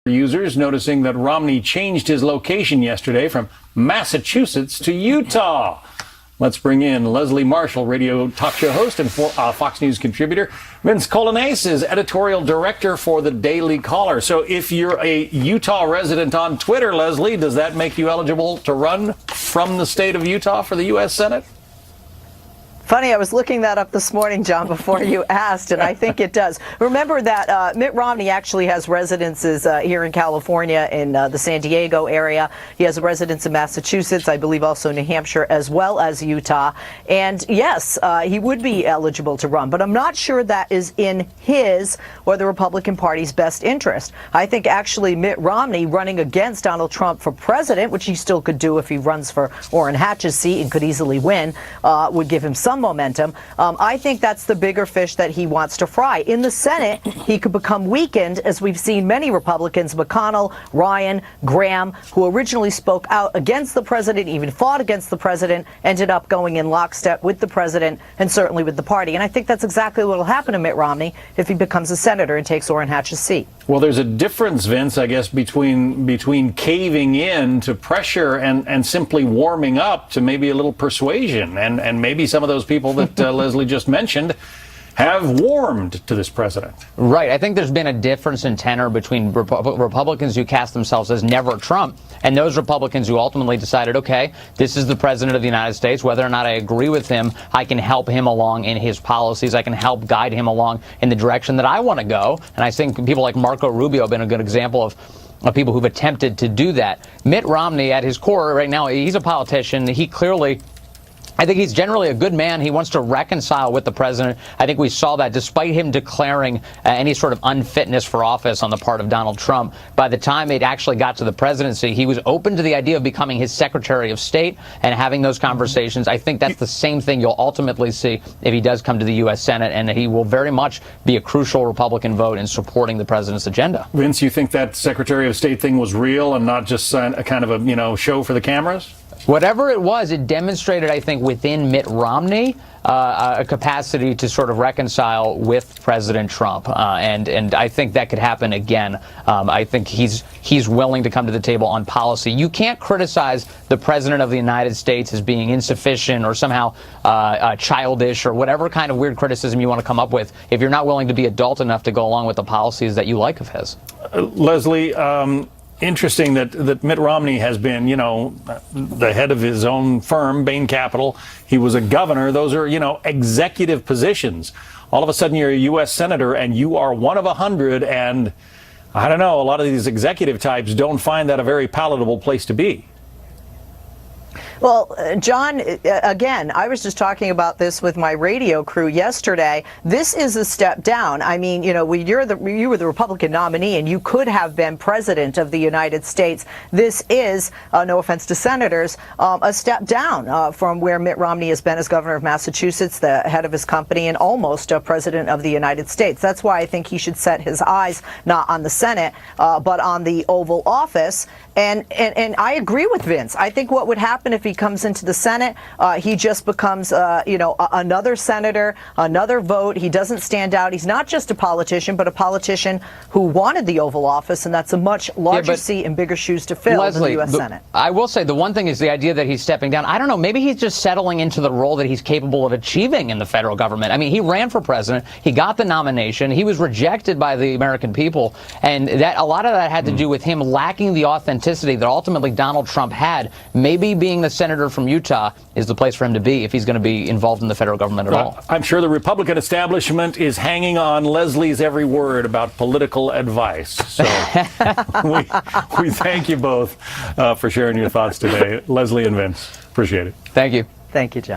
Users noticing that Romney changed his location yesterday from Massachusetts to Utah. Let's bring in Leslie Marshall, radio talk show host and Fox News contributor. Vince Colanese is editorial director for the Daily Caller. So if you're a Utah resident on Twitter, Leslie, does that make you eligible to run from the state of Utah for the U.S. Senate? Funny, I was looking that up this morning, John, before you asked, and I think it does. Remember that Mitt Romney actually has residences here in California in the San Diego area. He has a residence in Massachusetts, I believe also New Hampshire, as well as Utah. And yes, he would be eligible to run, but I'm not sure that is in his or the Republican Party's best interest. I think actually Mitt Romney running against Donald Trump for president, which he still could do if he runs for Orrin Hatch's seat and could easily win, would give him some momentum. I think that's the bigger fish that he wants to fry. In the Senate, he could become weakened, as we've seen many Republicans, McConnell, Ryan, Graham, who originally spoke out against the president, even fought against the president, ended up going in lockstep with the president and certainly with the party. And I think that's exactly what will happen to Mitt Romney if he becomes a senator and takes Orrin Hatch's seat. Well, there's a difference, Vince, I guess, between caving in to pressure and simply warming up to maybe a little persuasion. And maybe some of those people that Leslie just mentioned have warmed to this president. Right. I think there's been a difference in tenor between Republicans who cast themselves as never Trump and those Republicans who ultimately decided, okay, this is the president of the United States. Whether or not I agree with him, I can help him along in his policies. I can help guide him along in the direction that I want to go. And I think people like Marco Rubio have been a good example of people who've attempted to do that. Mitt Romney, at his core right now, he's a politician. He clearly, I think he's generally a good man. He wants to reconcile with the president. I think we saw that despite him declaring any sort of unfitness for office on the part of Donald Trump. By the time it actually got to the presidency, he was open to the idea of becoming his Secretary of State and having those conversations. I think that's the same thing you'll ultimately see if he does come to the U.S. Senate, and he will very much be a crucial Republican vote in supporting the president's agenda. Vince, you think that Secretary of State thing was real and not just a kind of a show for the cameras? Whatever it was, it demonstrated, I think, within Mitt Romney a capacity to sort of reconcile with President Trump, and I think that could happen again. I think he's willing to come to the table on policy. You can't criticize the President of the United States as being insufficient or somehow childish or whatever kind of weird criticism you want to come up with if you're not willing to be adult enough to go along with the policies that you like of his. Leslie, interesting that Mitt Romney has been, the head of his own firm, Bain Capital. He was a governor. Those are, executive positions. All of a sudden, you're a U.S. senator, and you are one of 100. And I don't know, a lot of these executive types don't find that a very palatable place to be. Well, John, again, I was just talking about this with my radio crew yesterday. This is a step down. I mean, you were the Republican nominee and you could have been president of the United States. This is, no offense to senators, a step down from where Mitt Romney has been as governor of Massachusetts, the head of his company, and almost a president of the United States. That's why I think he should set his eyes not on the Senate, but on the Oval Office. And I agree with Vince. I think what would happen if he comes into the Senate, he just becomes, another senator, another vote. He doesn't stand out. He's not just a politician, but a politician who wanted the Oval Office, and that's a much larger seat and bigger shoes to fill than the U.S. Senate. I will say the one thing is the idea that he's stepping down. I don't know. Maybe he's just settling into the role that he's capable of achieving in the federal government. I mean, he ran for president. He got the nomination. He was rejected by the American people, and that a lot of that had to do with him lacking the authenticity that ultimately Donald Trump had. Maybe being the senator from Utah is the place for him to be if he's going to be involved in the federal government at all. I'm sure the Republican establishment is hanging on Leslie's every word about political advice. So we thank you both for sharing your thoughts today. Leslie and Vince, appreciate it. Thank you. Thank you, John.